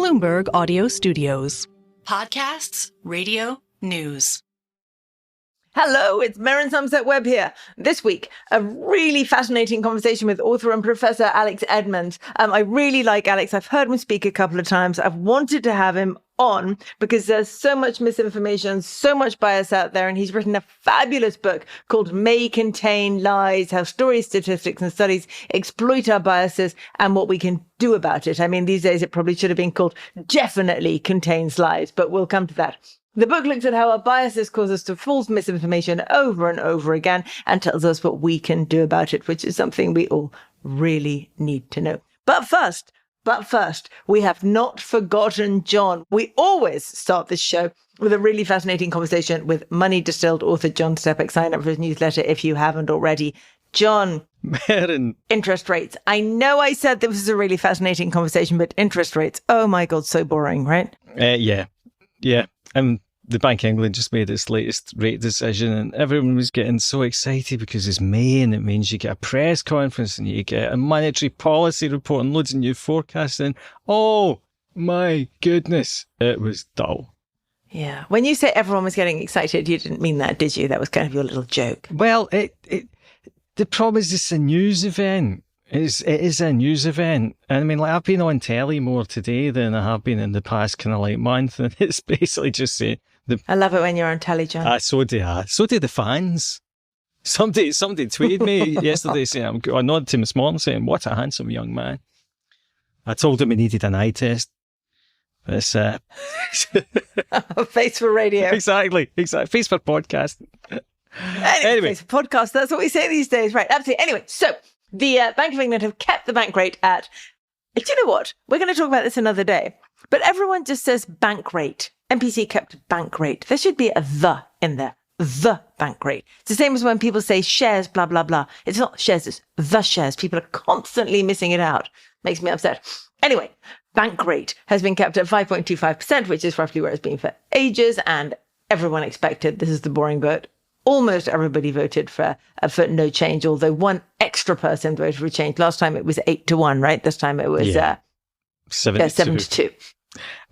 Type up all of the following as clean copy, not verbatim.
Bloomberg Audio Studios. Podcasts, radio, news. Hello, it's Merryn Somerset Webb here. This week, a really fascinating conversation with author and professor Alex Edmans. I really like Alex. I've heard him speak a couple of times. I've wanted to have him on because there's so much misinformation, so much bias out there, and he's written a fabulous book called May Contain Lies, How Stories, Statistics, and Studies Exploit Our Biases and What We Can Do About It. I mean, these days it probably should have been called Definitely Contains Lies, but we'll come to that. The book looks at how our biases cause us to fall for misinformation over and over again and tells us what we can do about it, which is something we all really need to know. But first, we have not forgotten John. We always start this show with a really fascinating conversation with Money Distilled author John Stepek. Sign up for his newsletter if you haven't already. John, Merryn. Interest rates. I know I said this was a really fascinating conversation, but interest rates, oh my God, so boring, right? Yeah. The Bank of England just made its latest rate decision and everyone was getting so excited because it's May and it means you get a press conference and you get a monetary policy report and loads of new forecasting. Oh my goodness, it was dull. Yeah. When you say everyone was getting excited, you didn't mean that, did you? That was kind of your little joke. Well, the problem is it's a news event. It is a news event. And I mean, like, I've been on telly more today than I have been in the past kind of like month. And it's basically just saying, I love it when you're on telly, John. So do the fans. Somebody tweeted me yesterday saying, I nodded to him this morning saying, what a handsome young man. I told him he needed an eye test. It's, Face for radio. Exactly. Face for podcast. Anyway. Face for podcast. That's what we say these days. Right. Absolutely. Anyway, so the Bank of England have kept the bank rate at, do you know what? We're going to talk about this another day. But everyone just says bank rate. MPC kept bank rate. There should be a the in there. The bank rate. It's the same as when people say shares, blah, blah, blah. It's not shares, it's the shares. People are constantly missing it out. Makes me upset. Anyway, bank rate has been kept at 5.25%, which is roughly where it's been for ages. And everyone expected, this is the boring bit, almost everybody voted for no change, although one extra person voted for change. Last time it was 8-1, right? This time it was 7-2.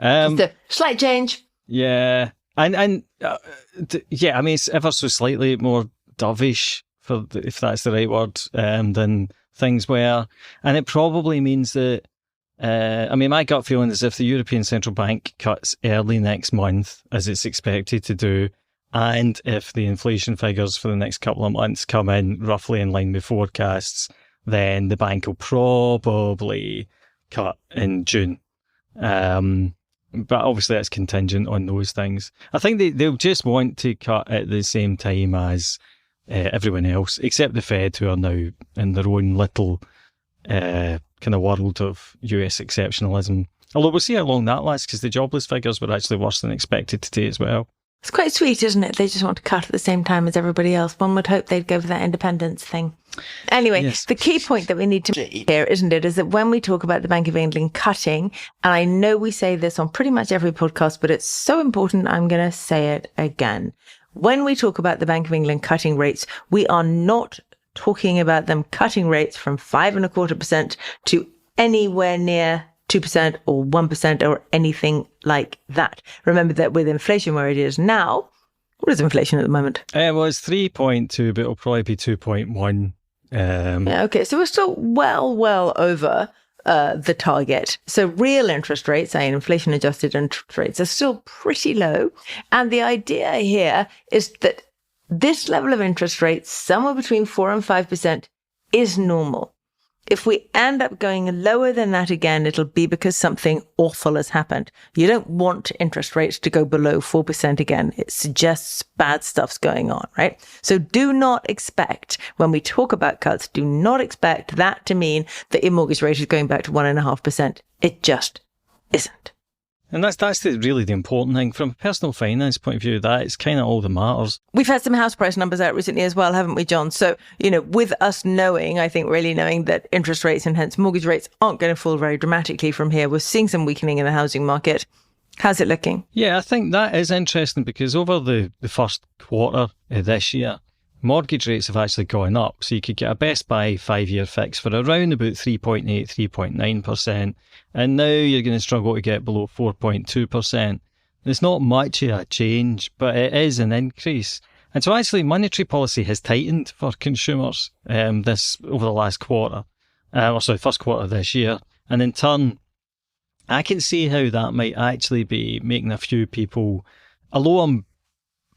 Just a slight change. Yeah. I mean, it's ever so slightly more dovish, if that's the right word, than things were. And it probably means that, my gut feeling is if the European Central Bank cuts early next month, as it's expected to do, and if the inflation figures for the next couple of months come in roughly in line with forecasts, then the bank will probably cut in June. But obviously that's contingent on those things. I think they'll just want to cut at the same time as everyone else, except the Fed, who are now in their own little kind of world of US exceptionalism. Although we'll see how long that lasts, because the jobless figures were actually worse than expected today as well. It's quite sweet, isn't it? They just want to cut at the same time as everybody else. One would hope they'd go for that independence thing. Anyway, yes. The key point that we need to make here, isn't it, is that when we talk about the Bank of England cutting, and I know we say this on pretty much every podcast, but it's so important, I'm going to say it again. When we talk about the Bank of England cutting rates, we are not talking about them cutting rates from 5.25% to anywhere near 2% or 1% or anything like that. Remember that with inflation where it is now, what is inflation at the moment? Well, it's 3.2, but it'll probably be 2.1. Okay, so we're still well over the target. So real interest rates, i.e. inflation-adjusted interest rates, are still pretty low. And the idea here is that this level of interest rates, somewhere between 4 and 5%, is normal. If we end up going lower than that again, it'll be because something awful has happened. You don't want interest rates to go below 4% again. It suggests bad stuff's going on, right? So do not expect, when we talk about cuts, do not expect that to mean that your mortgage rate is going back to 1.5%. It just isn't. And that's really the important thing. From a personal finance point of view, that is kind of all that matters. We've had some house price numbers out recently as well, haven't we, John? So, with us knowing, I think really knowing that interest rates and hence mortgage rates aren't going to fall very dramatically from here, we're seeing some weakening in the housing market. How's it looking? Yeah, I think that is interesting because over the first quarter of this year, mortgage rates have actually gone up. So you could get a Best Buy 5-year fix for around about 3.8, 3.9%. And now you're going to struggle to get below 4.2%. It's not much of a change, but it is an increase. And so actually monetary policy has tightened for consumers this over the last quarter, first quarter of this year. And in turn, I can see how that might actually be making a few people, although I'm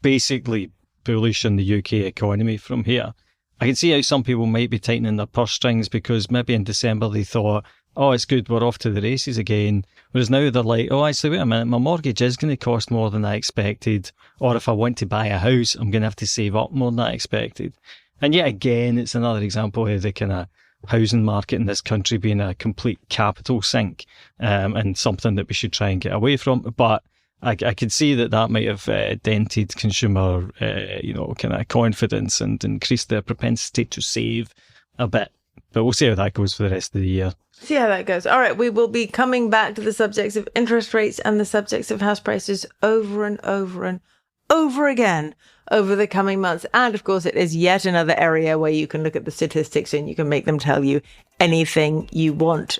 basically bullish on the UK economy from here, I can see how some people might be tightening their purse strings because maybe in December they thought, oh, it's good, we're off to the races again. Whereas now they're like, oh, actually, wait a minute, my mortgage is going to cost more than I expected. Or if I want to buy a house, I'm going to have to save up more than I expected. And yet again, it's another example of the kind of housing market in this country being a complete capital sink and something that we should try and get away from. But I could see that might have dented consumer, kind of confidence and increased their propensity to save a bit. But we'll see how that goes for the rest of the year. See how that goes. All right, we will be coming back to the subjects of interest rates and the subjects of house prices over and over and over again over the coming months. And of course, it is yet another area where you can look at the statistics and you can make them tell you anything you want.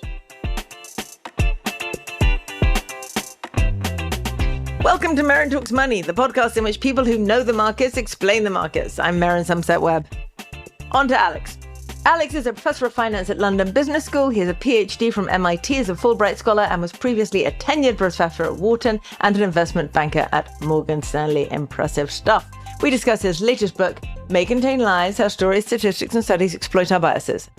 Welcome to Merryn Talks Money, the podcast in which people who know the markets explain the markets. I'm Merryn Somerset Webb. On to Alex. Alex is a professor of finance at London Business School. He has a PhD from MIT as a Fulbright scholar and was previously a tenured professor at Wharton and an investment banker at Morgan Stanley. Impressive stuff. We discuss his latest book, May Contain Lies, How Stories, Statistics and Studies Exploit Our Biases.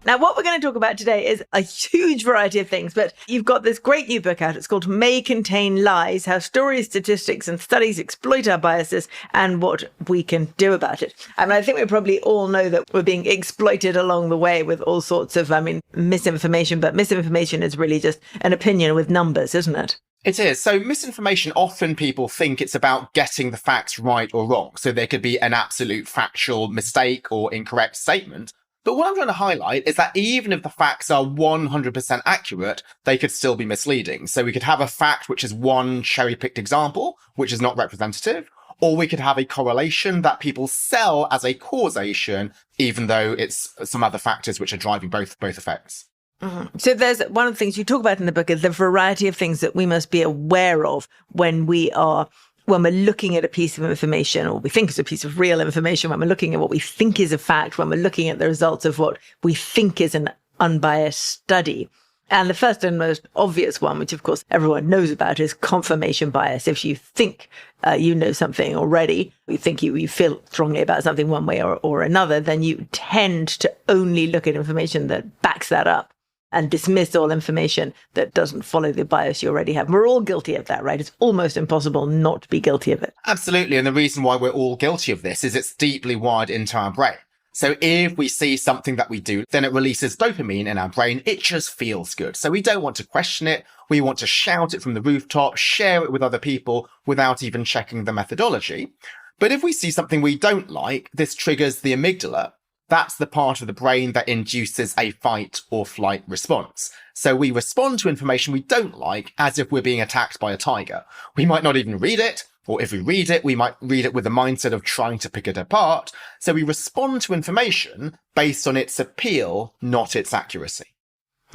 Now, what we're going to talk about today is a huge variety of things, but you've got this great new book out. It's called May Contain Lies, How Stories, Statistics and Studies Exploit Our Biases and What We Can Do About It. I mean, I think we probably all know that we're being exploited along the way with all sorts of, misinformation, but misinformation is really just an opinion with numbers, isn't it? It is. So misinformation, often people think it's about getting the facts right or wrong. So there could be an absolute factual mistake or incorrect statement. But what I'm trying to highlight is that even if the facts are 100% accurate, they could still be misleading. So we could have a fact which is one cherry-picked example, which is not representative, or we could have a correlation that people sell as a causation, even though it's some other factors which are driving both effects. Mm-hmm. So there's one of the things you talk about in the book is the variety of things that we must be aware of when we're looking at a piece of information, or we think is a piece of real information, when we're looking at what we think is a fact, when we're looking at the results of what we think is an unbiased study. And the first and most obvious one, which of course everyone knows about, is confirmation bias. If you think you know something already, you think you feel strongly about something one way or another, then you tend to only look at information that backs that up and dismiss all information that doesn't follow the bias you already have. We're all guilty of that, right? It's almost impossible not to be guilty of it. Absolutely. And the reason why we're all guilty of this is it's deeply wired into our brain. So if we see something that we do, then it releases dopamine in our brain. It just feels good. So we don't want to question it. We want to shout it from the rooftop, share it with other people without even checking the methodology. But if we see something we don't like, this triggers the amygdala. That's the part of the brain that induces a fight or flight response. So we respond to information we don't like as if we're being attacked by a tiger. We might not even read it, or if we read it, we might read it with the mindset of trying to pick it apart. So we respond to information based on its appeal, not its accuracy.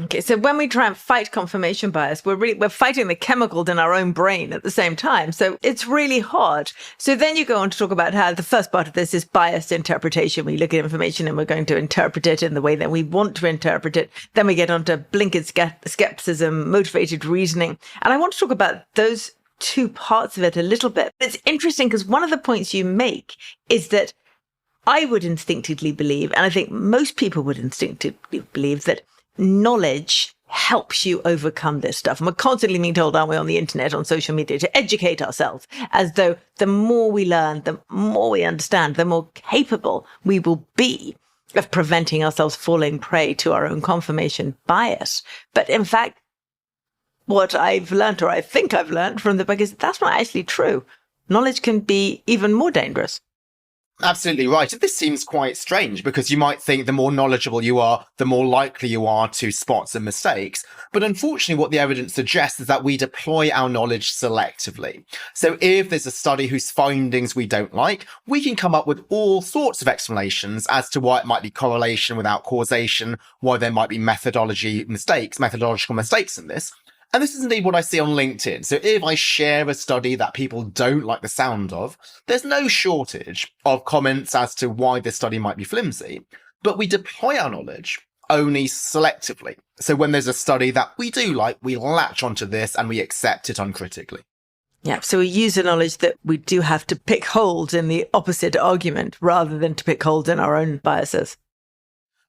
Okay, so when we try and fight confirmation bias, we're fighting the chemicals in our own brain at the same time. So it's really hard. So then you go on to talk about how the first part of this is biased interpretation. We look at information and we're going to interpret it in the way that we want to interpret it. Then we get on to blinkered skepticism, motivated reasoning. And I want to talk about those two parts of it a little bit. It's interesting because one of the points you make is that I would instinctively believe, and I think most people would instinctively believe, that knowledge helps you overcome this stuff. And we're constantly being told, aren't we, on the internet, on social media, to educate ourselves, as though the more we learn, the more we understand, the more capable we will be of preventing ourselves falling prey to our own confirmation bias. But in fact, what I've learned, or I think I've learned from the book, is that's not actually true. Knowledge can be even more dangerous. Absolutely right. And this seems quite strange because you might think the more knowledgeable you are, the more likely you are to spot some mistakes. But unfortunately, what the evidence suggests is that we deploy our knowledge selectively. So if there's a study whose findings we don't like, we can come up with all sorts of explanations as to why it might be correlation without causation, why there might be methodological mistakes in this. And this is indeed what I see on LinkedIn. So if I share a study that people don't like the sound of, there's no shortage of comments as to why this study might be flimsy, but we deploy our knowledge only selectively. So when there's a study that we do like, we latch onto this and we accept it uncritically. Yeah, so we use the knowledge that we do have to pick holes in the opposite argument rather than to pick holes in our own biases.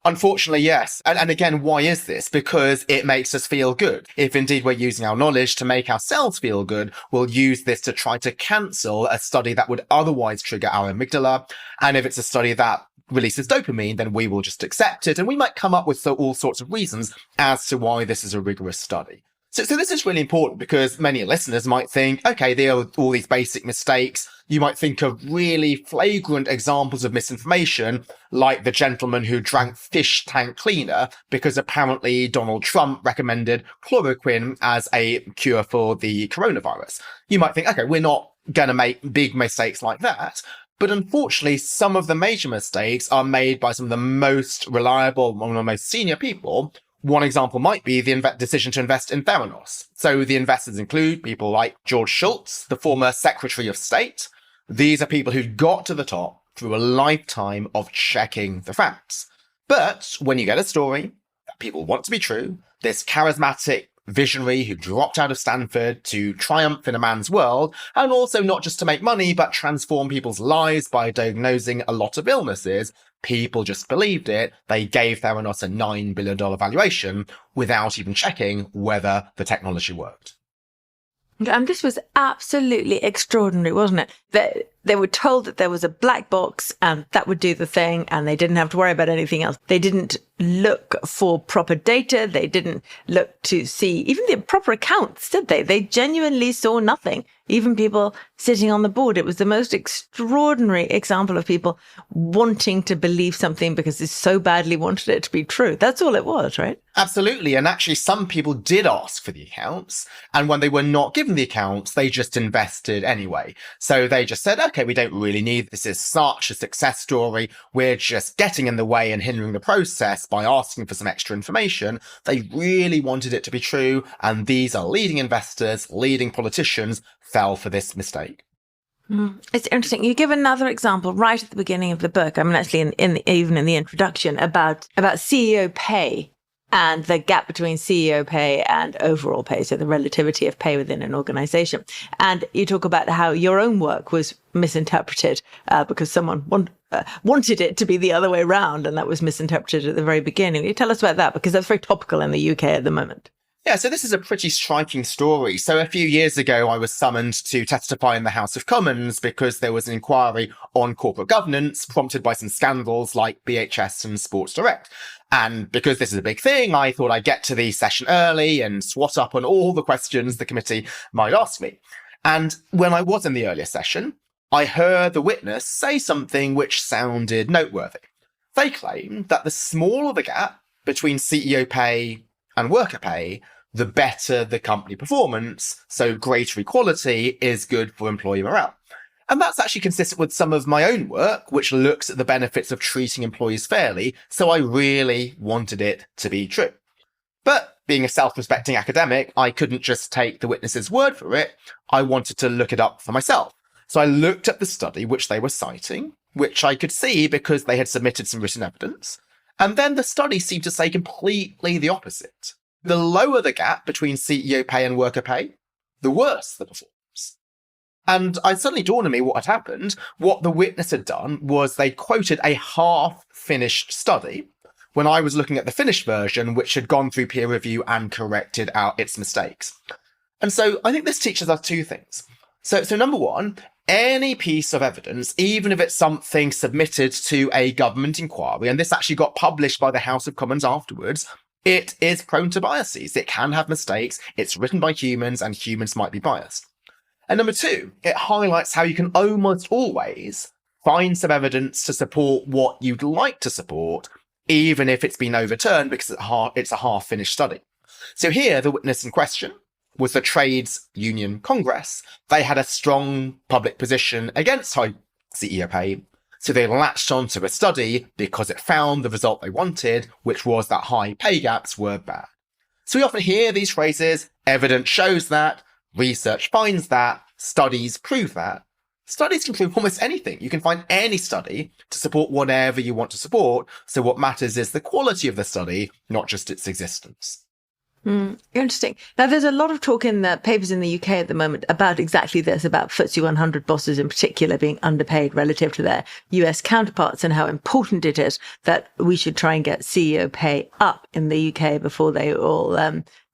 Unfortunately, yes. And again, why is this? Because it makes us feel good. If indeed we're using our knowledge to make ourselves feel good, we'll use this to try to cancel a study that would otherwise trigger our amygdala. And if it's a study that releases dopamine, then we will just accept it. And we might come up with all sorts of reasons as to why this is a rigorous study. So this is really important because many listeners might think, okay, there are all these basic mistakes. You might think of really flagrant examples of misinformation, like the gentleman who drank fish tank cleaner because apparently Donald Trump recommended chloroquine as a cure for the coronavirus. You might think, okay, we're not going to make big mistakes like that. But unfortunately, some of the major mistakes are made by some of the most reliable, one of the most senior people. One example might be the decision to invest in Theranos. So the investors include people like George Shultz, the former Secretary of State. These are people who got to the top through a lifetime of checking the facts. But when you get a story that people want to be true, this charismatic visionary who dropped out of Stanford to triumph in a man's world, and also not just to make money, but transform people's lives by diagnosing a lot of illnesses, people just believed it. They gave Theranos a $9 billion valuation without even checking whether the technology worked. And this was absolutely extraordinary, wasn't it? They were told that there was a black box and that would do the thing, and they didn't have to worry about anything else. They didn't look for proper data. They didn't look to see even the proper accounts, did they? They genuinely saw nothing. Even people sitting on the board. It was the most extraordinary example of people wanting to believe something because they so badly wanted it to be true. That's all it was, right? Absolutely. And actually, some people did ask for the accounts. And when they were not given the accounts, they just invested anyway. So they just said, okay, we don't really need this. Is such a success story. We're just getting in the way and hindering the process by asking for some extra information. They really wanted it to be true. And these are leading investors, leading politicians fell for this mistake. It's interesting. You give another example right at the beginning of the book. I mean, actually, even in the introduction, about CEO pay and the gap between CEO pay and overall pay, so the relativity of pay within an organization. And you talk about how your own work was misinterpreted because someone wanted it to be the other way around, and that was misinterpreted at the very beginning. You tell us about that, because that's very topical in the UK at the moment. Yeah, so this is a pretty striking story. So a few years ago, I was summoned to testify in the House of Commons because there was an inquiry on corporate governance prompted by some scandals like BHS and Sports Direct. And because this is a big thing, I thought I'd get to the session early and swat up on all the questions the committee might ask me. And when I was in the earlier session, I heard the witness say something which sounded noteworthy. They claimed that the smaller the gap between CEO pay and worker pay, the better the company performance, so greater equality is good for employee morale. And that's actually consistent with some of my own work, which looks at the benefits of treating employees fairly, so I really wanted it to be true. But being a self-respecting academic, I couldn't just take the witness's word for it. I wanted to look it up for myself. So I looked at the study which they were citing, which I could see because they had submitted some written evidence. And then the study seemed to say completely the opposite. The lower the gap between CEO pay and worker pay, the worse the performance. And it suddenly dawned on me what had happened. What the witness had done was they quoted a half-finished study when I was looking at the finished version, which had gone through peer review and corrected out its mistakes. And so I think this teaches us two things. So number one, any piece of evidence, even if it's something submitted to a government inquiry, and this actually got published by the House of Commons afterwards, it is prone to biases. It can have mistakes. It's written by humans, and humans might be biased. And number two, it highlights how you can almost always find some evidence to support what you'd like to support, even if it's been overturned because it's a half-finished study. So here, the witness in question was the Trades Union Congress. They had a strong public position against high CEO pay, so they latched onto a study because it found the result they wanted, which was that high pay gaps were bad. So we often hear these phrases, evidence shows that, research finds that, studies prove that. Studies can prove almost anything. You can find any study to support whatever you want to support. So what matters is the quality of the study, not just its existence. Interesting. Now, there's a lot of talk in the papers in the UK at the moment about exactly this, about FTSE 100 bosses in particular being underpaid relative to their US counterparts, and how important it is that we should try and get CEO pay up in the UK before they all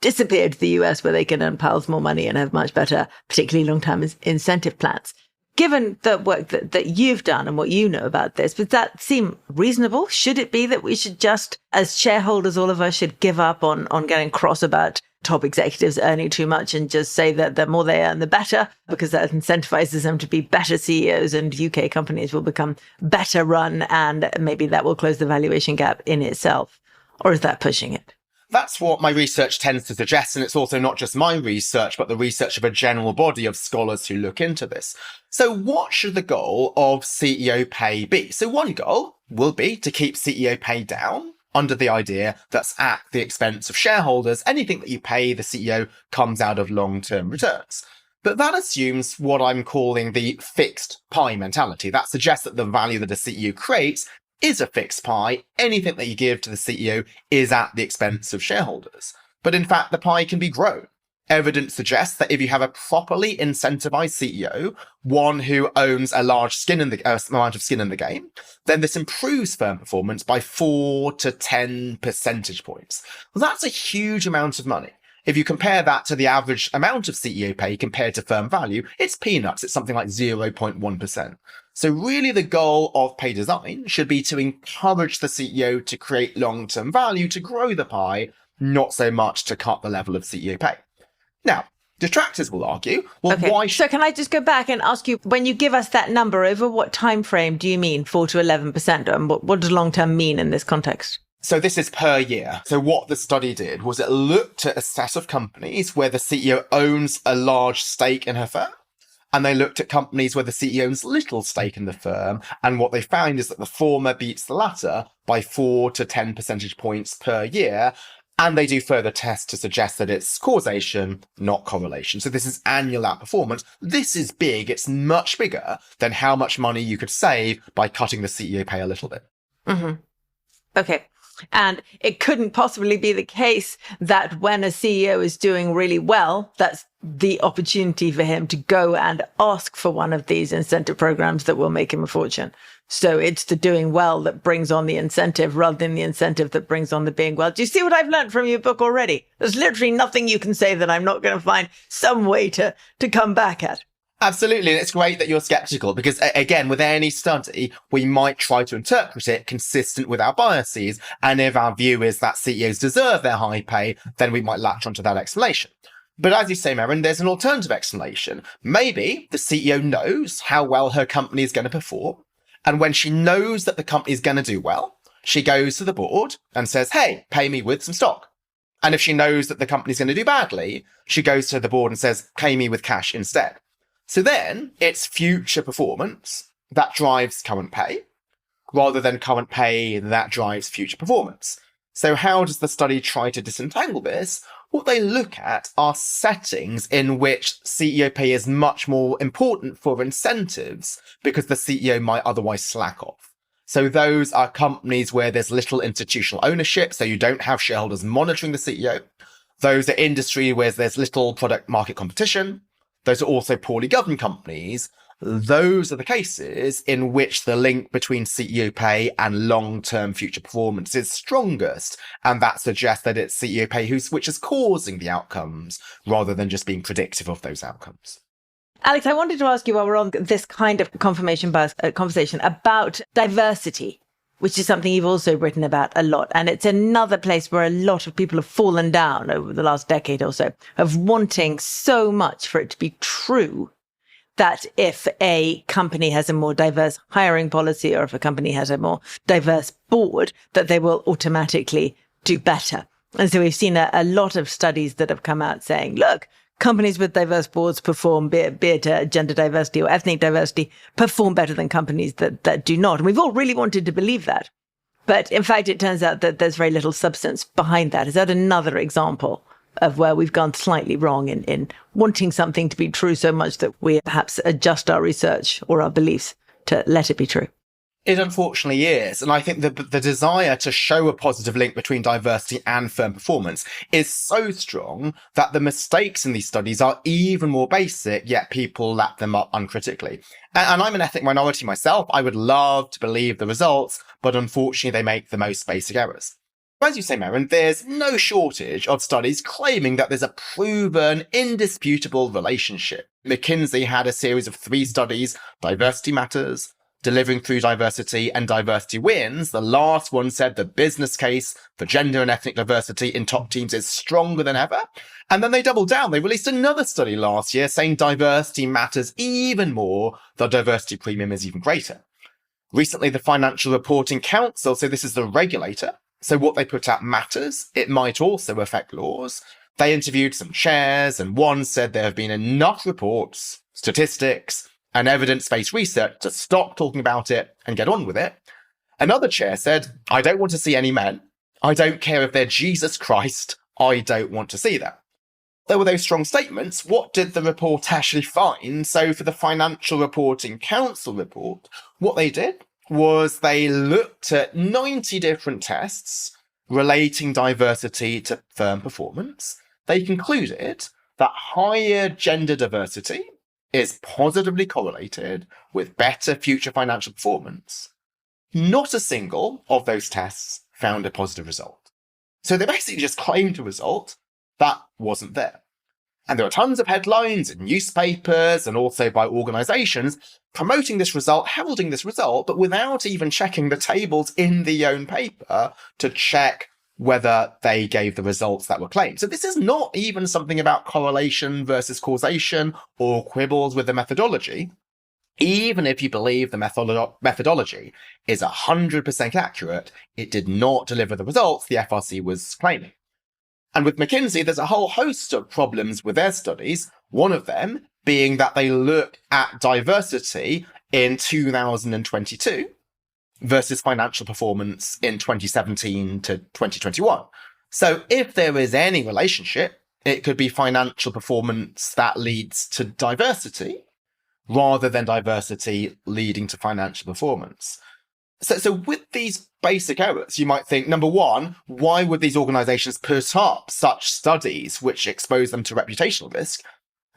disappear to the US, where they can earn piles more money and have much better, particularly long-term incentive plans. Given the work that you've done and what you know about this, does that seem reasonable? Should it be that we should just, as shareholders, all of us should give up on getting cross about top executives earning too much and just say that the more they earn, the better, because that incentivizes them to be better CEOs and UK companies will become better run, and maybe that will close the valuation gap in itself? Or is that pushing it? That's what my research tends to suggest, and it's also not just my research, but the research of a general body of scholars who look into this. So what should the goal of CEO pay be? So one goal will be to keep CEO pay down, under the idea that's at the expense of shareholders. Anything that you pay the CEO comes out of long-term returns. But that assumes what I'm calling the fixed pie mentality. That suggests that the value that a CEO creates is a fixed pie. Anything that you give to the CEO is at the expense of shareholders. But in fact, the pie can be grown. Evidence suggests that if you have a properly incentivized CEO, one who owns a large amount of skin in the game, then this improves firm performance by 4 to 10 percentage points. Well, that's a huge amount of money. If you compare that to the average amount of CEO pay compared to firm value, it's peanuts. It's something like 0.1%. So really the goal of pay design should be to encourage the CEO to create long-term value, to grow the pie, not so much to cut the level of CEO pay. Now, detractors will argue, well, why should... So can I just go back and ask you, when you give us that number, over what time frame do you mean 4 to 11%? And what does long-term mean in this context? So this is per year. So what the study did was it looked at a set of companies where the CEO owns a large stake in her firm, and they looked at companies where the CEO owns little stake in the firm, and what they found is that the former beats the latter by 4 to 10 percentage points per year, and they do further tests to suggest that it's causation, not correlation. So this is annual outperformance. This is big. It's much bigger than how much money you could save by cutting the CEO pay a little bit. Mm-hmm. Okay. And it couldn't possibly be the case that when a CEO is doing really well, that's the opportunity for him to go and ask for one of these incentive programs that will make him a fortune. So it's the doing well that brings on the incentive rather than the incentive that brings on the being well. Do you see what I've learned from your book already? There's literally nothing you can say that I'm not going to find some way to come back at. Absolutely. And it's great that you're skeptical because, again, with any study, we might try to interpret it consistent with our biases. And if our view is that CEOs deserve their high pay, then we might latch onto that explanation. But as you say, Merryn, there's an alternative explanation. Maybe the CEO knows how well her company is going to perform. And when she knows that the company is going to do well, she goes to the board and says, hey, pay me with some stock. And if she knows that the company is going to do badly, she goes to the board and says, pay me with cash instead. So then it's future performance that drives current pay rather than current pay that drives future performance. So how does the study try to disentangle this? What they look at are settings in which CEO pay is much more important for incentives because the CEO might otherwise slack off. So those are companies where there's little institutional ownership, so you don't have shareholders monitoring the CEO. Those are industry where there's little product market competition. Those are also poorly governed companies. Those are the cases in which the link between CEO pay and long-term future performance is strongest. And that suggests that it's CEO pay which is causing the outcomes rather than just being predictive of those outcomes. Alex, I wanted to ask you while we're on this kind of confirmation bias conversation about diversity, which is something you've also written about a lot. And it's another place where a lot of people have fallen down over the last decade or so, of wanting so much for it to be true that if a company has a more diverse hiring policy or if a company has a more diverse board, that they will automatically do better. And so we've seen a lot of studies that have come out saying, look, companies with diverse boards perform, be it gender diversity or ethnic diversity, perform better than companies that do not. And we've all really wanted to believe that. But in fact, it turns out that there's very little substance behind that. Is that another example of where we've gone slightly wrong in wanting something to be true so much that we perhaps adjust our research or our beliefs to let it be true? It unfortunately is. And I think the desire to show a positive link between diversity and firm performance is so strong that the mistakes in these studies are even more basic, yet people lap them up uncritically. And I'm an ethnic minority myself. I would love to believe the results, but unfortunately they make the most basic errors. As you say, Merryn, there's no shortage of studies claiming that there's a proven, indisputable relationship. McKinsey had a series of 3 studies, Diversity Matters, Delivering Through Diversity, and Diversity Wins. The last one said the business case for gender and ethnic diversity in top teams is stronger than ever. And then they doubled down. They released another study last year saying diversity matters even more, the diversity premium is even greater. Recently, the Financial Reporting Council, so this is the regulator, so what they put out matters. It might also affect laws. They interviewed some chairs, and one said there have been enough reports, statistics, and evidence-based research to stop talking about it and get on with it. Another chair said, I don't want to see any men. I don't care if they're Jesus Christ. I don't want to see that. There were those strong statements. What did the report actually find? So for the Financial Reporting Council report, what they did was they looked at 90 different tests relating diversity to firm performance. They concluded that higher gender diversity is positively correlated with better future financial performance. Not a single of those tests found a positive result. So they basically just claimed a result that wasn't there. And there are tons of headlines in newspapers and also by organizations promoting this result, heralding this result, but without even checking the tables in the own paper to check whether they gave the results that were claimed. So this is not even something about correlation versus causation or quibbles with the methodology. Even if you believe the methodology is 100% accurate, it did not deliver the results the FRC was claiming. And with McKinsey, there's a whole host of problems with their studies, one of them being that they look at diversity in 2022 versus financial performance in 2017 to 2021. So if there is any relationship, it could be financial performance that leads to diversity rather than diversity leading to financial performance. So with these basic errors, you might think, number one, why would these organizations put up such studies which expose them to reputational risk?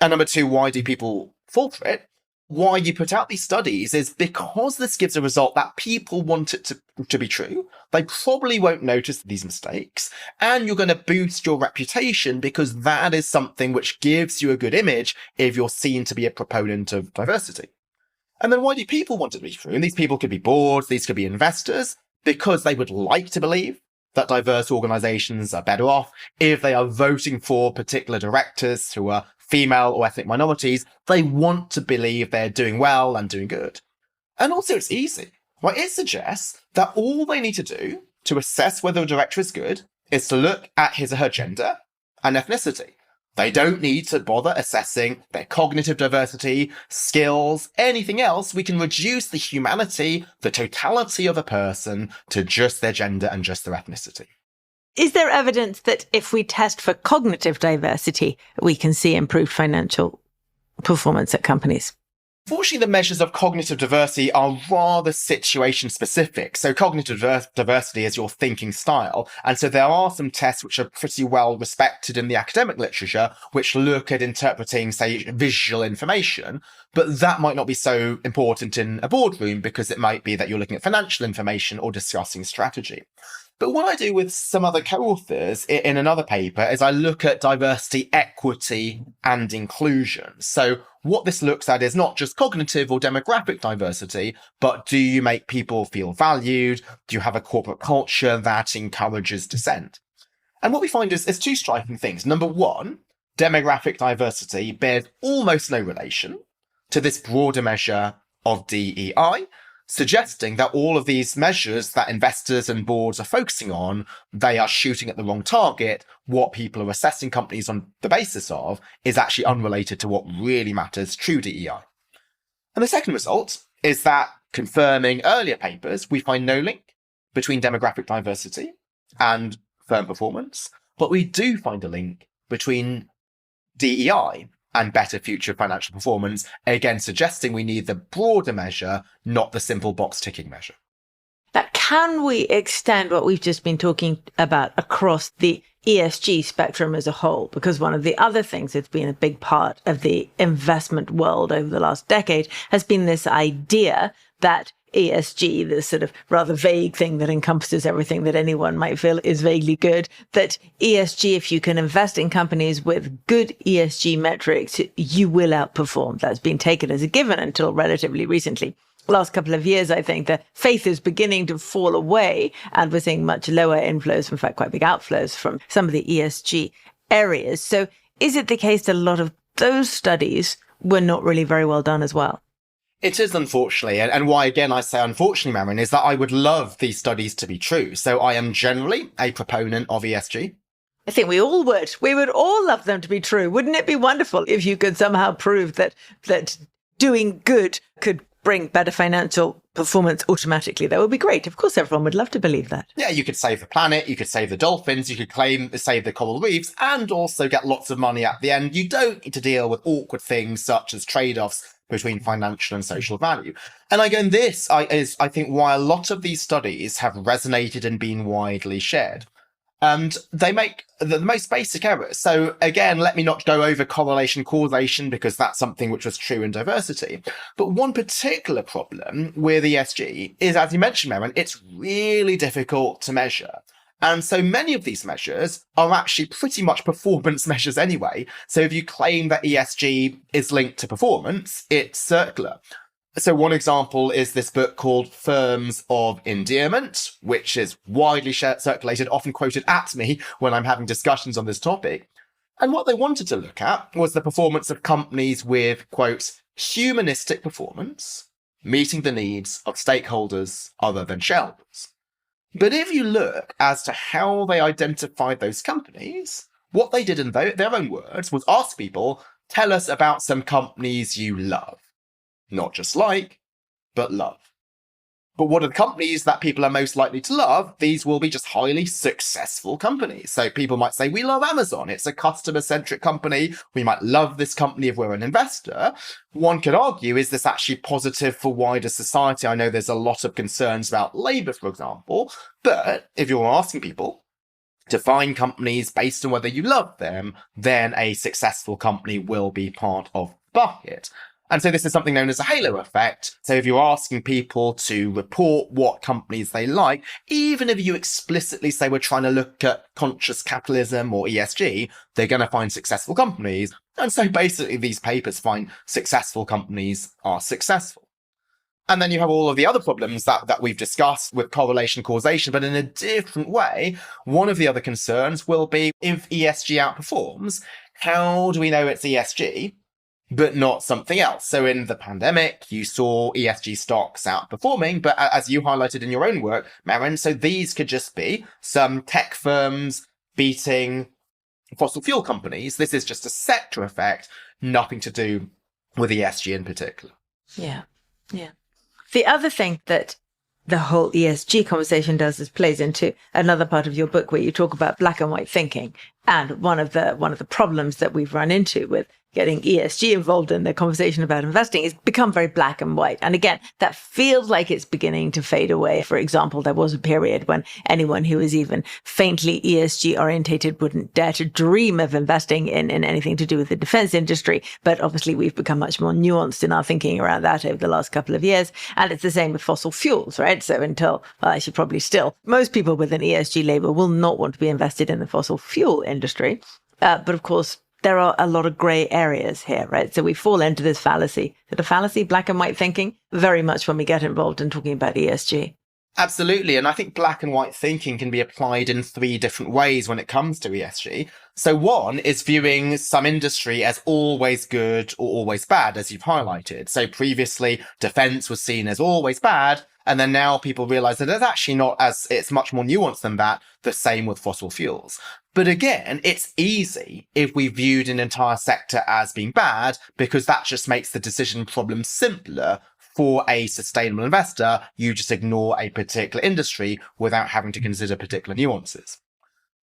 And number two, why do people fall for it? Why you put out these studies is because this gives a result that people want it to be true. They probably won't notice these mistakes, and you're going to boost your reputation because that is something which gives you a good image if you're seen to be a proponent of diversity. And then why do people want it to be true? And these people could be boards, these could be investors, because they would like to believe that diverse organizations are better off. If they are voting for particular directors who are female or ethnic minorities, they want to believe they're doing well and doing good. And also it's easy, right? It suggests that all they need to do to assess whether a director is good is to look at his or her gender and ethnicity. They don't need to bother assessing their cognitive diversity, skills, anything else. We can reduce the humanity, the totality of a person to just their gender and just their ethnicity. Is there evidence that if we test for cognitive diversity, we can see improved financial performance at companies? Fortunately, the measures of cognitive diversity are rather situation specific. So cognitive diversity is your thinking style. And so there are some tests which are pretty well respected in the academic literature, which look at interpreting, say, visual information. But that might not be so important in a boardroom because it might be that you're looking at financial information or discussing strategy. But what I do with some other co-authors in another paper is I look at diversity, equity, and inclusion. So what this looks at is not just cognitive or demographic diversity, but do you make people feel valued? Do you have a corporate culture that encourages dissent? And what we find is two striking things. Number one, demographic diversity bears almost no relation to this broader measure of DEI, suggesting that all of these measures that investors and boards are focusing on, they are shooting at the wrong target. What people are assessing companies on the basis of is actually unrelated to what really matters, true DEI. And the second result is that, confirming earlier papers, we find no link between demographic diversity and firm performance, but we do find a link between DEI and better future financial performance, again suggesting we need the broader measure, not the simple box ticking measure. Now, can we extend what we've just been talking about across the ESG spectrum as a whole? Because one of the other things that's been a big part of the investment world over the last decade has been this idea that ESG, this sort of rather vague thing that encompasses everything that anyone might feel is vaguely good, that ESG, if you can invest in companies with good ESG metrics, you will outperform. That's been taken as a given until relatively recently. Last couple of years, I think the faith is beginning to fall away, and we're seeing much lower inflows, in fact, quite big outflows from some of the ESG areas. So is it the case that a lot of those studies were not really very well done as well? It is, unfortunately, and why, again, I say unfortunately, Merryn, is that I would love these studies to be true. So I am generally a proponent of ESG. I think we all would. We would all love them to be true. Wouldn't it be wonderful if you could somehow prove that doing good could bring better financial performance automatically? That would be great. Of course, everyone would love to believe that. Yeah, you could save the planet, you could save the dolphins, you could save the coral reefs, and also get lots of money at the end. You don't need to deal with awkward things such as trade-offs between financial and social value. And again, this is, I think, why a lot of these studies have resonated and been widely shared. And they make the most basic errors. So again, let me not go over correlation causation, because that's something which was true in diversity. But one particular problem with ESG is, as you mentioned, Merryn, it's really difficult to measure. And so many of these measures are actually pretty much performance measures anyway. So if you claim that ESG is linked to performance, it's circular. So one example is this book called Firms of Endearment, which is widely circulated, often quoted at me when I'm having discussions on this topic. And what they wanted to look at was the performance of companies with, quote, humanistic performance, meeting the needs of stakeholders other than shareholders. But if you look as to how they identified those companies, what they did in their own words was ask people, tell us about some companies you love. Not just like, but love. But what are the companies that people are most likely to love? These will be just highly successful companies. So people might say, we love Amazon. It's a customer-centric company. We might love this company if we're an investor. One could argue, is this actually positive for wider society? I know there's a lot of concerns about Labour, for example. But if you're asking people to find companies based on whether you love them, then a successful company will be part of the bucket. And so this is something known as a halo effect. So if you're asking people to report what companies they like, even if you explicitly say we're trying to look at conscious capitalism or ESG, they're going to find successful companies. And so basically these papers find successful companies are successful. And then you have all of the other problems that we've discussed with correlation causation, but in a different way. One of the other concerns will be, if ESG outperforms, how do we know it's ESG? But not something else. So in the pandemic, you saw ESG stocks outperforming, but as you highlighted in your own work, Merryn, so these could just be some tech firms beating fossil fuel companies. This is just a sector effect, nothing to do with ESG in particular. Yeah. The other thing that the whole ESG conversation does is plays into another part of your book where you talk about black and white thinking. And one of the problems that we've run into with getting ESG involved in the conversation about investing is become very black and white. And again, that feels like it's beginning to fade away. For example, there was a period when anyone who was even faintly ESG orientated wouldn't dare to dream of investing in anything to do with the defense industry. But obviously we've become much more nuanced in our thinking around that over the last couple of years. And it's the same with fossil fuels, right? So actually probably still, most people with an ESG label will not want to be invested in the fossil fuel industry. But of course, there are a lot of grey areas here, right? So we fall into this fallacy. Is it a fallacy, black and white thinking? Very much when we get involved in talking about ESG. Absolutely. And I think black and white thinking can be applied in 3 different ways when it comes to ESG. So one is viewing some industry as always good or always bad, as you've highlighted. So previously, defense was seen as always bad. And then now people realize that it's actually not, as it's much more nuanced than that. The same with fossil fuels. But again, it's easy if we viewed an entire sector as being bad, because that just makes the decision problem simpler. For a sustainable investor, you just ignore a particular industry without having to consider particular nuances.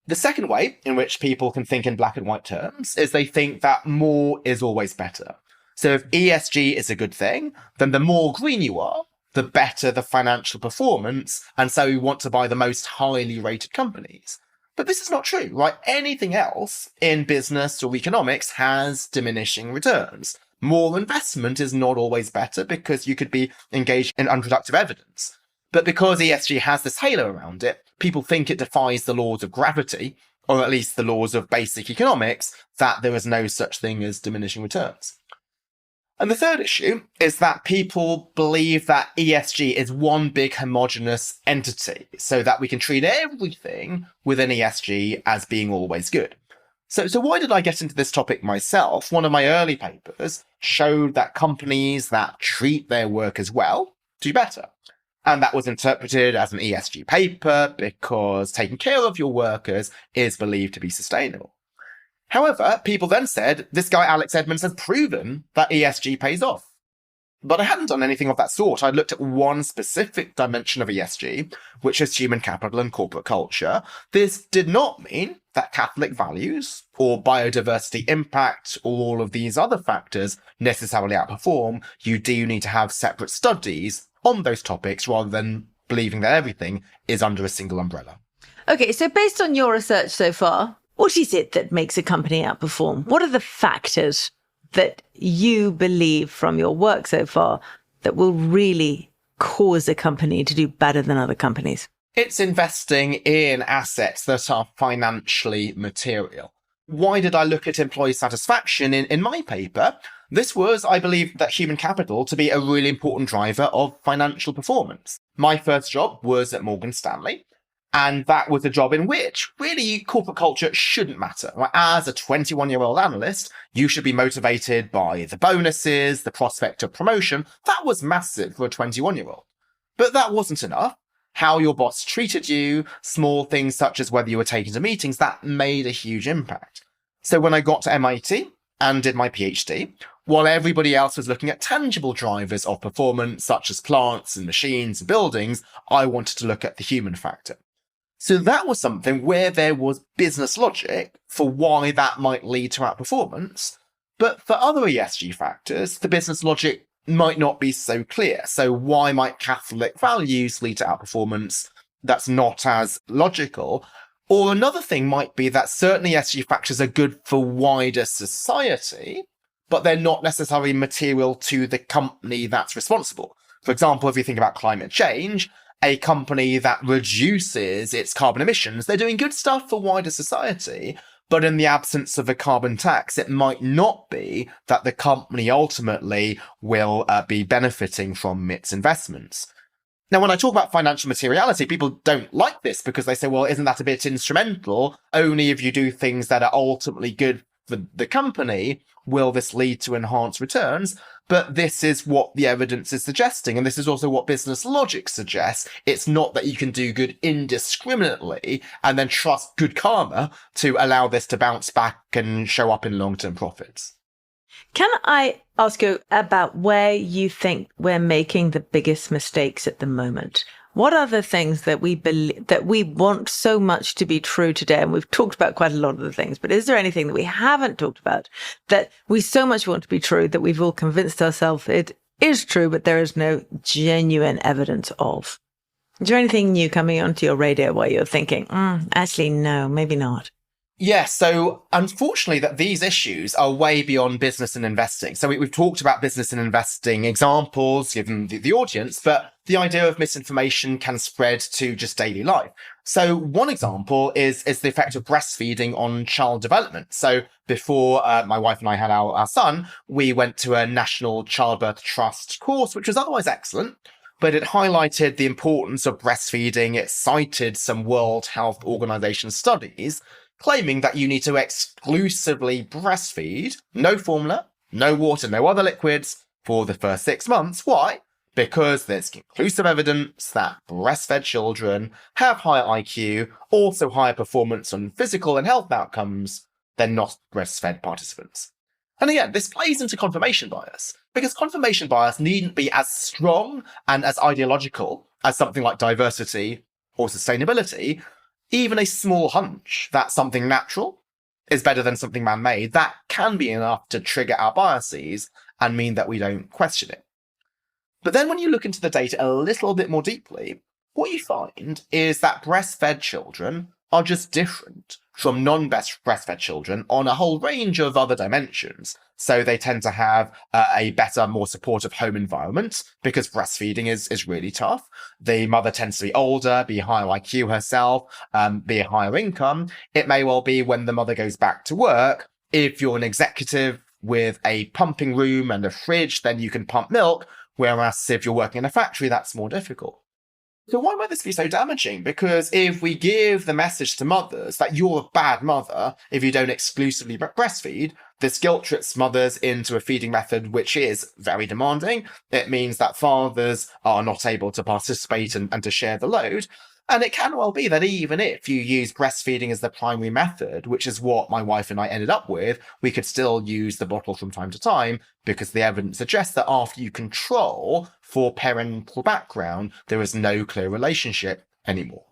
The second way in which people can think in black and white terms is they think that more is always better. So if ESG is a good thing, then the more green you are, the better the financial performance, and so we want to buy the most highly rated companies. But this is not true, right? Anything else in business or economics has diminishing returns. More investment is not always better because you could be engaged in unproductive evidence. But because ESG has this halo around it, people think it defies the laws of gravity, or at least the laws of basic economics, that there is no such thing as diminishing returns. And the third issue is that people believe that ESG is one big homogenous entity, so that we can treat everything within ESG as being always good. So why did I get into this topic myself? One of my early papers showed that companies that treat their workers well do better. And that was interpreted as an ESG paper because taking care of your workers is believed to be sustainable. However, people then said, this guy Alex Edmans has proven that ESG pays off. But I hadn't done anything of that sort. I'd looked at one specific dimension of ESG, which is human capital and corporate culture. This did not mean that Catholic values or biodiversity impact or all of these other factors necessarily outperform. You do need to have separate studies on those topics rather than believing that everything is under a single umbrella. Okay, so based on your research so far, what is it that makes a company outperform? What are the factors that you believe from your work so far that will really cause a company to do better than other companies? It's investing in assets that are financially material. Why did I look at employee satisfaction in my paper? This was, I believe, that human capital to be a really important driver of financial performance. My first job was at Morgan Stanley. And that was a job in which really corporate culture shouldn't matter. Right? As a 21-year-old analyst, you should be motivated by the bonuses, the prospect of promotion. That was massive for a 21-year-old. But that wasn't enough. How your boss treated you, small things such as whether you were taken to meetings, that made a huge impact. So when I got to MIT and did my PhD, while everybody else was looking at tangible drivers of performance, such as plants and machines and buildings, I wanted to look at the human factor. So that was something where there was business logic for why that might lead to outperformance. But for other ESG factors, the business logic might not be so clear. So why might Catholic values lead to outperformance? That's not as logical. Or another thing might be that certain ESG factors are good for wider society, but they're not necessarily material to the company that's responsible. For example, if you think about climate change, a company that reduces its carbon emissions, they're doing good stuff for wider society, but in the absence of a carbon tax, it might not be that the company ultimately will be benefiting from its investments. Now, when I talk about financial materiality, people don't like this because they say, well, isn't that a bit instrumental? Only if you do things that are ultimately good for the company will this lead to enhanced returns. But this is what the evidence is suggesting. And this is also what business logic suggests. It's not that you can do good indiscriminately and then trust good karma to allow this to bounce back and show up in long-term profits. Can I ask you about where you think we're making the biggest mistakes at the moment? What are the things that we believe, that we want so much to be true today? And we've talked about quite a lot of the things, but is there anything that we haven't talked about that we so much want to be true that we've all convinced ourselves it is true, but there is no genuine evidence of? Is there anything new coming onto your radar where you're thinking, actually, no, maybe not? Yeah, so unfortunately that these issues are way beyond business and investing. So we've talked about business and investing examples given the audience, but the idea of misinformation can spread to just daily life. So one example is the effect of breastfeeding on child development. So before my wife and I had our son, we went to a National Childbirth Trust course, which was otherwise excellent. but it highlighted the importance of breastfeeding. It cited some World Health Organization studies claiming that you need to exclusively breastfeed, no formula, no water, no other liquids, for the first 6 months. Why? Because there's conclusive evidence that breastfed children have higher IQ, also higher performance on physical and health outcomes than not breastfed participants. And again, this plays into confirmation bias, because confirmation bias needn't be as strong and as ideological as something like diversity or sustainability. Even a small hunch that something natural is better than something man-made, that can be enough to trigger our biases and mean that we don't question it. But then when you look into the data a little bit more deeply, what you find is that breastfed children are just different from non-breastfed children on a whole range of other dimensions. So they tend to have a better, more supportive home environment because breastfeeding is really tough. The mother tends to be older, be higher IQ herself, be a higher income. It may well be when the mother goes back to work, if you're an executive with a pumping room and a fridge, then you can pump milk. Whereas if you're working in a factory, that's more difficult. So why might this be so damaging? Because if we give the message to mothers that you're a bad mother if you don't exclusively breastfeed, this guilt trips mothers into a feeding method which is very demanding. It means that fathers are not able to participate and to share the load. And it can well be that even if you use breastfeeding as the primary method, which is what my wife and I ended up with, we could still use the bottle from time to time because the evidence suggests that after you control for parental background, there is no clear relationship anymore.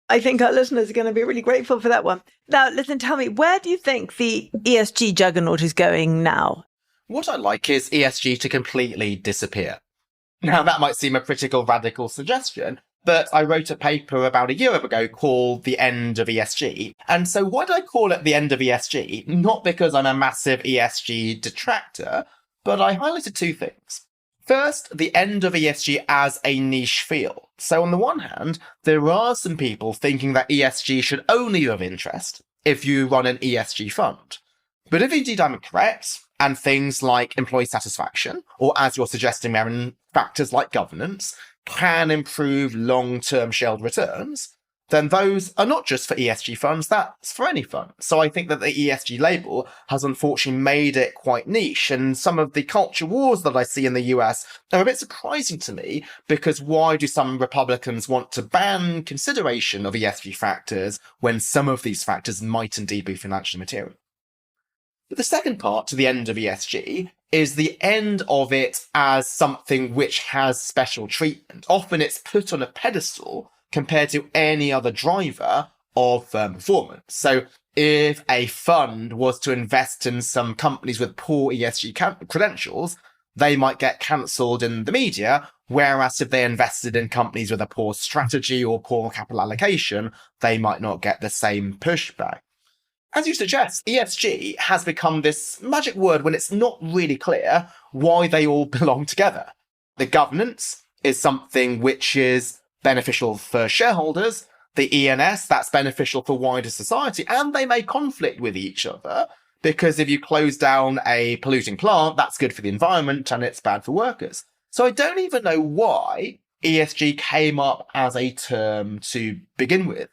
I think our listeners are going to be really grateful for that one. Now, listen, tell me, where do you think the ESG juggernaut is going now? What I'd like is ESG to completely disappear. Now, that might seem a pretty radical suggestion, but I wrote a paper about a year ago called The End of ESG. And so why did I call it The End of ESG? Not because I'm a massive ESG detractor, but I highlighted two things. First, the end of ESG as a niche field. So on the one hand, there are some people thinking that ESG should only be of interest if you run an ESG fund. But if indeed I'm correct, and things like employee satisfaction, or as you're suggesting, Merryn, factors like governance, can improve long-term shareholder returns, then those are not just for ESG funds, that's for any fund. So I think that the ESG label has unfortunately made it quite niche, and some of the culture wars that I see in the US are a bit surprising to me, because why do some Republicans want to ban consideration of ESG factors when some of these factors might indeed be financially material? But the second part to the end of ESG is the end of it as something which has special treatment. Often it's put on a pedestal compared to any other driver of firm performance. So if a fund was to invest in some companies with poor ESG credentials, they might get cancelled in the media, whereas if they invested in companies with a poor strategy or poor capital allocation, they might not get the same pushback. As you suggest, ESG has become this magic word when it's not really clear why they all belong together. The governance is something which is beneficial for shareholders, the ENS, that's beneficial for wider society, and they may conflict with each other, because if you close down a polluting plant, that's good for the environment and it's bad for workers. So I don't even know why ESG came up as a term to begin with.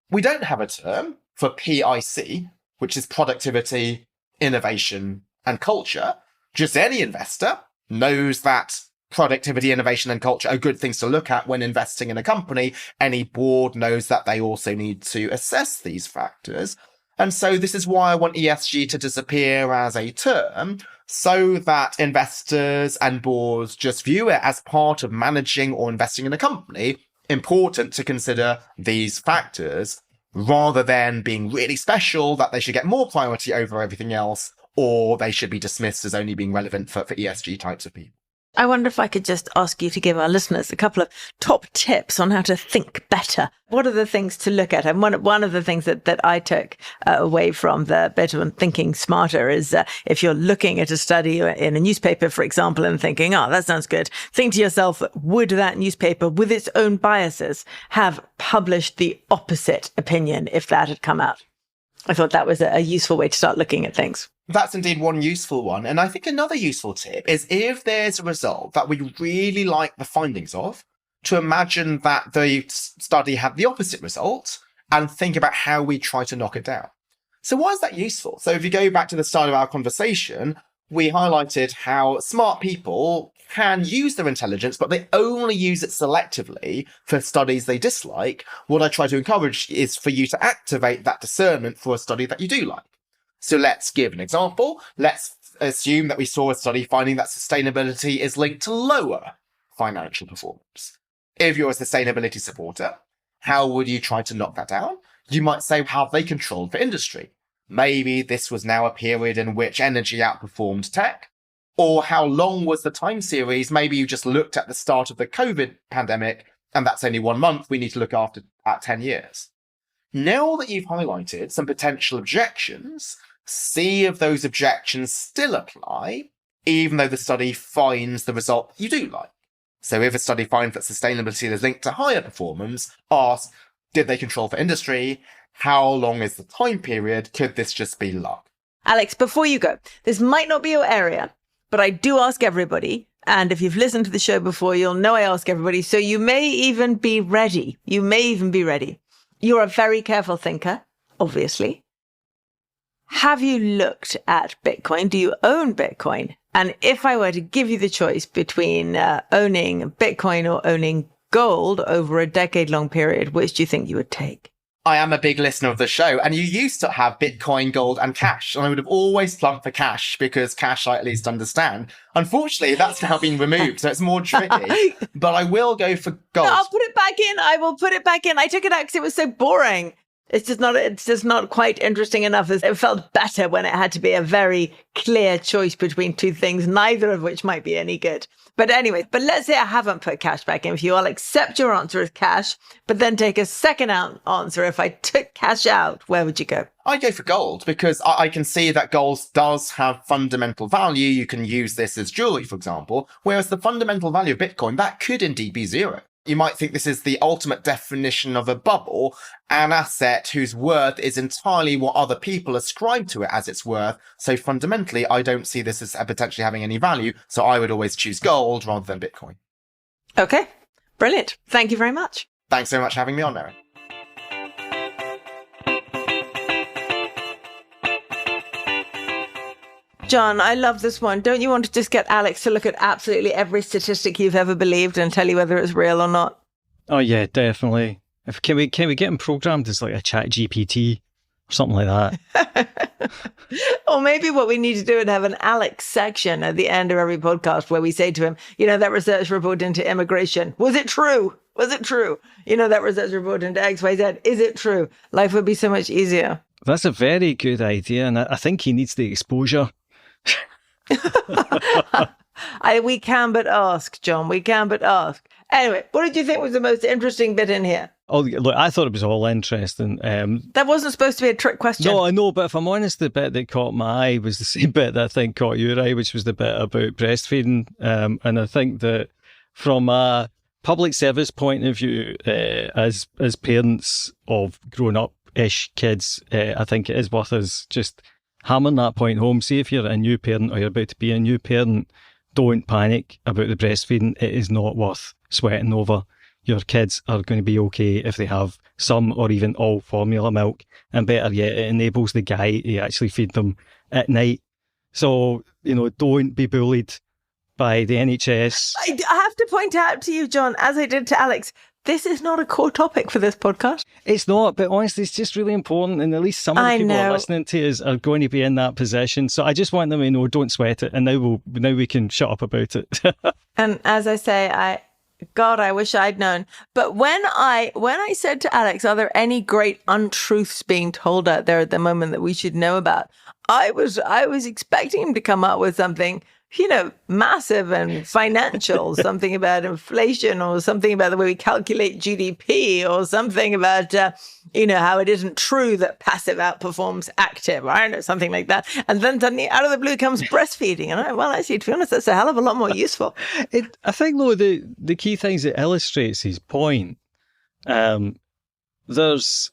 We don't have a term for PIC, which is productivity, innovation, and culture. Just any investor knows that productivity, innovation, and culture are good things to look at when investing in a company. Any board knows that they also need to assess these factors. And so this is why I want ESG to disappear as a term, so that investors and boards just view it as part of managing or investing in a company. Important to consider these factors, rather than being really special, that they should get more priority over everything else, or they should be dismissed as only being relevant for ESG types of people. I wonder if I could just ask you to give our listeners a couple of top tips on how to think better. What are the things to look at? And one of the things that I took away from the Better on Thinking Smarter is if you're looking at a study in a newspaper, for example, and thinking, oh, that sounds good, think to yourself, would that newspaper with its own biases have published the opposite opinion if that had come out? I thought that was a useful way to start looking at things. That's indeed one useful one. And I think another useful tip is if there's a result that we really like the findings of, to imagine that the study had the opposite result and think about how we try to knock it down. So why is that useful? So if you go back to the start of our conversation, we highlighted how smart people can use their intelligence, but they only use it selectively for studies they dislike. What I try to encourage is for you to activate that discernment for a study that you do like. So let's give an example. Let's assume that we saw a study finding that sustainability is linked to lower financial performance. If you're a sustainability supporter, how would you try to knock that down? You might say, have they controlled for industry? Maybe this was now a period in which energy outperformed tech. Or how long was the time series? Maybe you just looked at the start of the COVID pandemic, and that's only 1 month. We need to look at 10 years. Now that you've highlighted some potential objections, see if those objections still apply, even though the study finds the result you do like. So if a study finds that sustainability is linked to higher performance, ask, did they control for industry? How long is the time period? Could this just be luck? Alex, before you go, this might not be your area, but I do ask everybody. And if you've listened to the show before, you'll know I ask everybody. So you may even be ready. You're a very careful thinker, obviously. Have you looked at Bitcoin? Do you own Bitcoin? And if I were to give you the choice between owning Bitcoin or owning gold over a decade-long period, which do you think you would take? I am a big listener of the show, and you used to have Bitcoin, gold, and cash, and I would have always plumped for cash because cash I at least understand. Unfortunately, that's now been removed, so it's more tricky. But I will go for gold. No, I'll put it back in. I will put it back in. I took it out because it was so boring. It's just not quite interesting enough. It felt better when it had to be a very clear choice between two things, neither of which might be any good. But anyway, let's say I haven't put cash back in for you. I'll accept your answer as cash, but then take a second answer. If I took cash out, where would you go? I go for gold because I can see that gold does have fundamental value. You can use this as jewelry, for example, whereas the fundamental value of Bitcoin, that could indeed be zero. You might think this is the ultimate definition of a bubble, an asset whose worth is entirely what other people ascribe to it as its worth. So fundamentally, I don't see this as potentially having any value. So I would always choose gold rather than Bitcoin. Okay, brilliant. Thank you very much. Thanks so much for having me on, Merryn. John, I love this one. Don't you want to just get Alex to look at absolutely every statistic you've ever believed and tell you whether it's real or not? Oh yeah, definitely. Can we get him programmed as like a chat GPT or something like that? Or maybe what we need to do is have an Alex section at the end of every podcast where we say to him, that research report into immigration, was it true? Was it true? That research report into XYZ, is it true? Life would be so much easier. That's a very good idea, and I think he needs the exposure. We can but ask, John. We can but ask. Anyway, what did you think was the most interesting bit in here? Oh, look, I thought it was all interesting. That wasn't supposed to be a trick question. No, I know, but if I'm honest, the bit that caught my eye was the same bit that I think caught your eye, which was the bit about breastfeeding. And I think that from a public service point of view, as parents of grown-up-ish kids, I think it is worth us just hammering that point home. See if you're a new parent or you're about to be a new parent, don't panic about the breastfeeding. It is not worth sweating over. Your kids are going to be okay if they have some or even all formula milk. And better yet, it enables the guy to actually feed them at night. So, don't be bullied by the NHS. I have to point out to you, John, as I did to Alex, this is not a core topic for this podcast. It's not, but honestly, it's just really important. And at least some of the people who are listening to us are going to be in that position. So I just want them to know, don't sweat it. And now we can shut up about it. And as I say, I wish I'd known. But when I said to Alex, are there any great untruths being told out there at the moment that we should know about? I was expecting him to come up with something, massive and financial, something about inflation or something about the way we calculate GDP or something about, how it isn't true that passive outperforms active. I don't know, something like that. And then suddenly out of the blue comes breastfeeding. And actually, to be honest, that's a hell of a lot more useful. I think, though, the key things that illustrates his point, there's...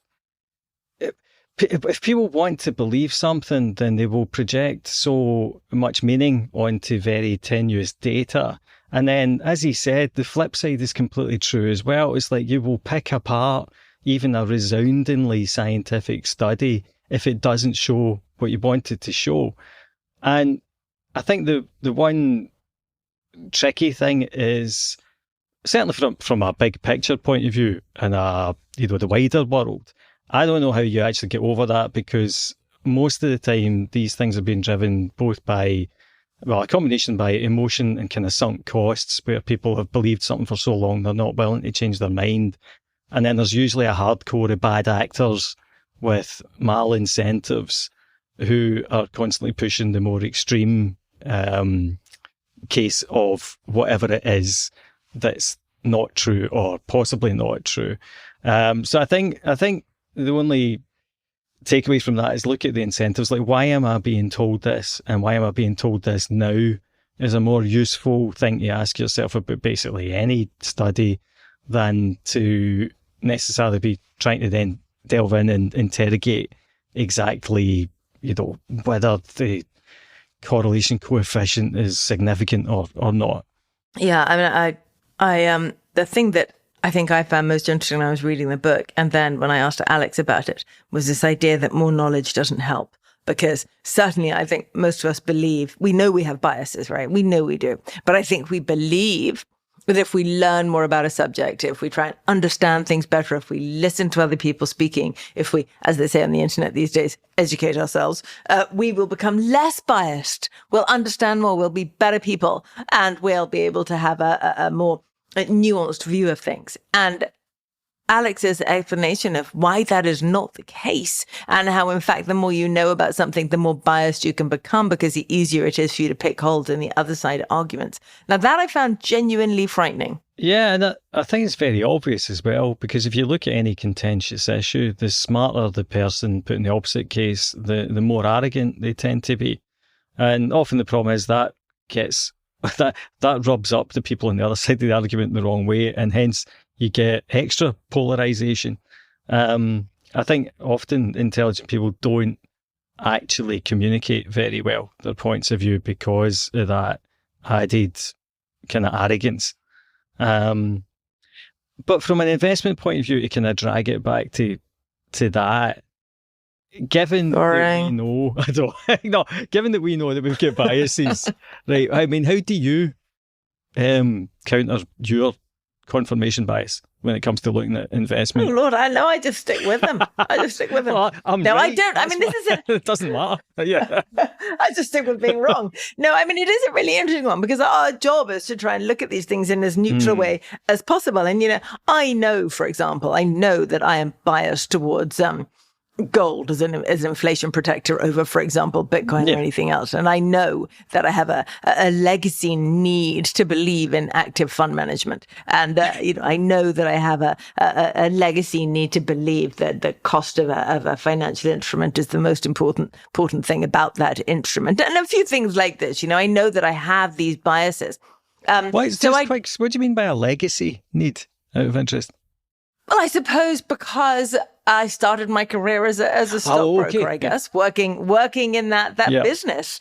If people want to believe something, then they will project so much meaning onto very tenuous data. And then, as he said, the flip side is completely true as well. It's like you will pick apart even a resoundingly scientific study if it doesn't show what you want it to show. And I think the one tricky thing is, certainly from a big picture point of view and the wider world, I don't know how you actually get over that, because most of the time these things are being driven both by, a combination by emotion and kind of sunk costs, where people have believed something for so long they're not willing to change their mind. And then there's usually a hardcore of bad actors with malincentives who are constantly pushing the more extreme case of whatever it is that's not true or possibly not true. So I think the only takeaway from that is look at the incentives. Like, why am I being told this, and why am I being told this now, is a more useful thing to ask yourself about basically any study than to necessarily be trying to then delve in and interrogate exactly, whether the correlation coefficient is significant or not. Yeah, I mean, the thing that I think I found most interesting when I was reading the book, and then when I asked Alex about it, was this idea that more knowledge doesn't help. Because certainly I think most of us believe, we know we have biases, right? We know we do. But I think we believe that if we learn more about a subject, if we try and understand things better, if we listen to other people speaking, if we, as they say on the internet these days, educate ourselves, we will become less biased. We'll understand more. We'll be better people, and we'll be able to have a more nuanced view of things. And Alex's explanation of why that is not the case, and how, in fact, the more you know about something, the more biased you can become, because the easier it is for you to pick holes in the other side arguments. Now, that I found genuinely frightening. Yeah, and I think it's very obvious as well, because if you look at any contentious issue, the smarter the person put in the opposite case, the more arrogant they tend to be. And often the problem is that that rubs up the people on the other side of the argument the wrong way, and hence you get extra polarization. I think often intelligent people don't actually communicate very well their points of view because of that added kind of arrogance. But from an investment point of view, to kind of drag it back to that, given that we know, given that we know that we've got biases, right? I mean, how do you counter your confirmation bias when it comes to looking at investment? Oh Lord, I know. I just stick with them. Well, no, right. I don't. I mean, this is it doesn't matter. Yeah, I just stick with being wrong. No, I mean, it is a really interesting one, because our job is to try and look at these things in as neutral way as possible. And I know, for example, that I am biased towards gold as an inflation protector over, for example, Bitcoin or anything else. And I know that I have a legacy need to believe in active fund management. And, I know that I have a legacy need to believe that the cost of a financial instrument is the most important thing about that instrument. And a few things like this. I know that I have these biases. What do you mean by a legacy need, out of interest? Well, I suppose because I started my career as a stockbroker, I guess, working in that business,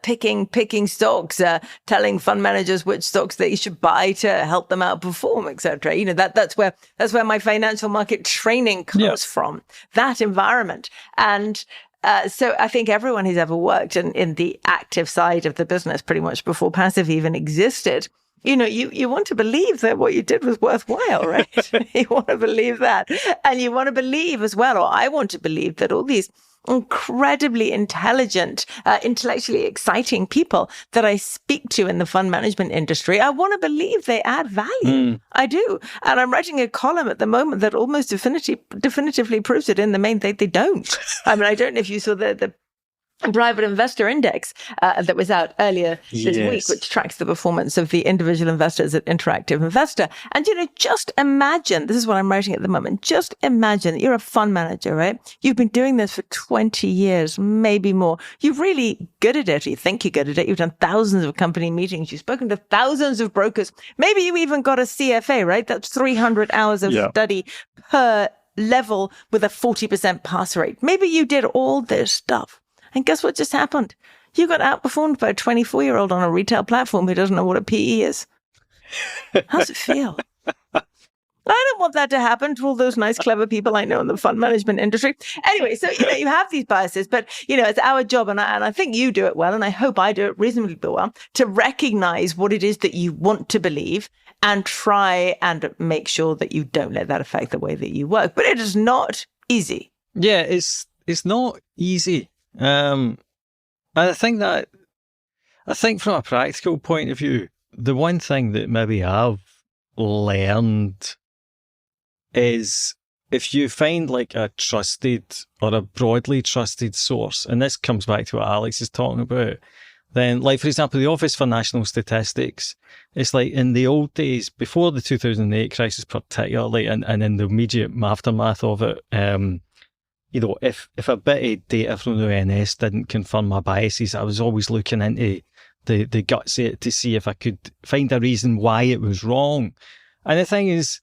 picking stocks, telling fund managers which stocks they should buy to help them outperform, etc. That's where my financial market training comes from, that environment. And so I think everyone who's ever worked in the active side of the business, pretty much before passive even existed, you want to believe that what you did was worthwhile, right? You want to believe that. And you want to believe as well, or I want to believe, that all these incredibly intelligent, intellectually exciting people that I speak to in the fund management industry, I want to believe they add value. I do. And I'm writing a column at the moment that almost definitively proves it. In the main, they don't. I mean, I don't know if you saw the private investor index that was out earlier this week, which tracks the performance of the individual investors at Interactive Investor. And, just imagine, this is what I'm writing at the moment, just imagine that you're a fund manager, right? You've been doing this for 20 years, maybe more. You're really good at it. You think you're good at it. You've done thousands of company meetings. You've spoken to thousands of brokers. Maybe you even got a CFA, right? That's 300 hours of study per level with a 40% pass rate. Maybe you did all this stuff. And guess what just happened? You got outperformed by a 24-year-old on a retail platform who doesn't know what a PE is. How's it feel? I don't want that to happen to all those nice, clever people I know in the fund management industry. Anyway, so, you have these biases, but, it's our job, and I think you do it well, and I hope I do it reasonably well, to recognize what it is that you want to believe and try and make sure that you don't let that affect the way that you work. But it is not easy. Yeah, it's not easy. And I think from a practical point of view, the one thing that maybe I've learned is if you find like a trusted or a broadly trusted source, and this comes back to what Alex is talking about, then like, for example, the Office for National Statistics, it's like in the old days, before the 2008 crisis particularly, and in the immediate aftermath of it, if a bit of data from the ONS didn't confirm my biases, I was always looking into the guts of it to see if I could find a reason why it was wrong. And the thing is,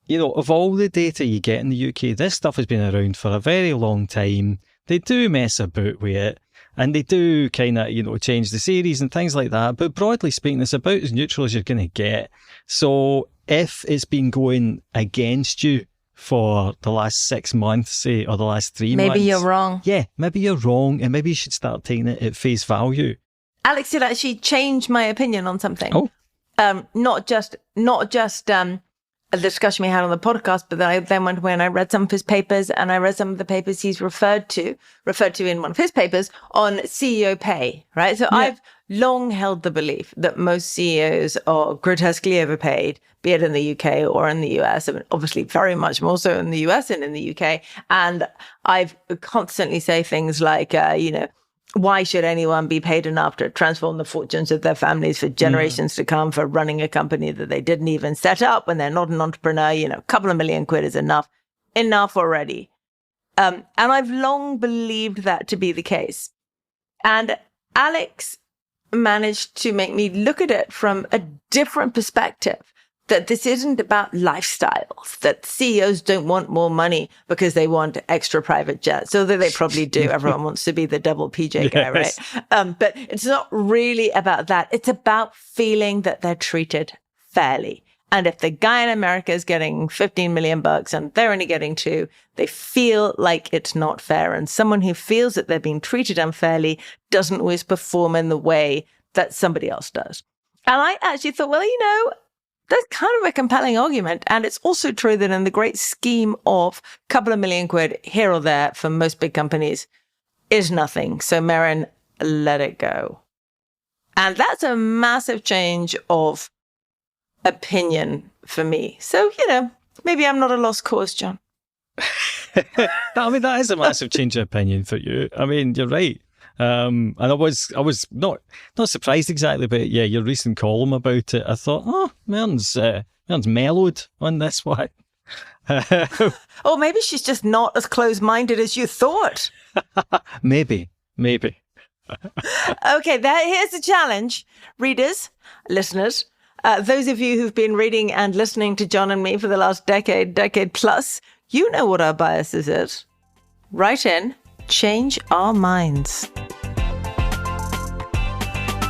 of all the data you get in the UK, this stuff has been around for a very long time. They do mess about with it, and they do kind of, change the series and things like that. But broadly speaking, it's about as neutral as you're going to get. So if it's been going against you for the last 6 months, say, or the last 3 months. Maybe you're wrong. Yeah, maybe you're wrong, and maybe you should start taking it at face value. Alex did actually change my opinion on something. Oh. Not just a discussion we had on the podcast, but then I then went away and I read some of his papers, and I read some of the papers he's referred to in one of his papers on CEO pay, right? So yeah. I've long held the belief that most CEOs are grotesquely overpaid, be it in the UK or in the US, I mean, obviously very much more so in the US and in the UK. And I've constantly say things like, why should anyone be paid enough to transform the fortunes of their families for generations to come, for running a company that they didn't even set up when they're not an entrepreneur? A couple of million quid is enough already. And I've long believed that to be the case. And Alex managed to make me look at it from a different perspective. That this isn't about lifestyles, that CEOs don't want more money because they want extra private jets, although they probably do. Everyone wants to be the double PJ guy, right? But it's not really about that. It's about feeling that they're treated fairly. And if the guy in America is getting $15 million and they're only getting $2 million, they feel like it's not fair. And someone who feels that they're being treated unfairly doesn't always perform in the way that somebody else does. And I actually thought, well, that's kind of a compelling argument. And it's also true that in the great scheme of a couple of million quid here or there for most big companies is nothing. So Merryn, let it go. And that's a massive change of opinion for me. So, maybe I'm not a lost cause, John. That is a massive change of opinion for you. I mean, you're right. And I was not surprised exactly, but yeah, your recent column about it, I thought, Merryn's mellowed on this one. Or maybe she's just not as close-minded as you thought. Maybe. Okay, here's the challenge. Readers, listeners, those of you who've been reading and listening to John and me for the last decade plus, you know what our biases is. Write in, change our minds.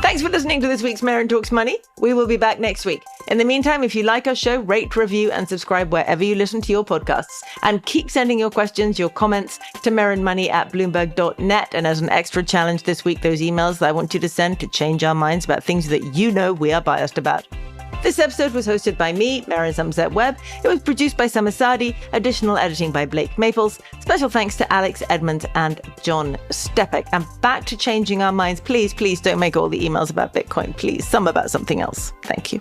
Thanks for listening to this week's Merryn Talks Money. We will be back next week. In the meantime, if you like our show, rate, review, and subscribe wherever you listen to your podcasts. And keep sending your questions, your comments to merrynmoney@bloomberg.net. And as an extra challenge this week, those emails that I want you to send to change our minds about things that we are biased about. This episode was hosted by me, Merryn Somerset Webb. It was produced by Summer Sadi. Additional editing by Blake Maples. Special thanks to Alex Edmans and John Stepek. And back to changing our minds. Please don't make all the emails about Bitcoin. Please, some about something else. Thank you.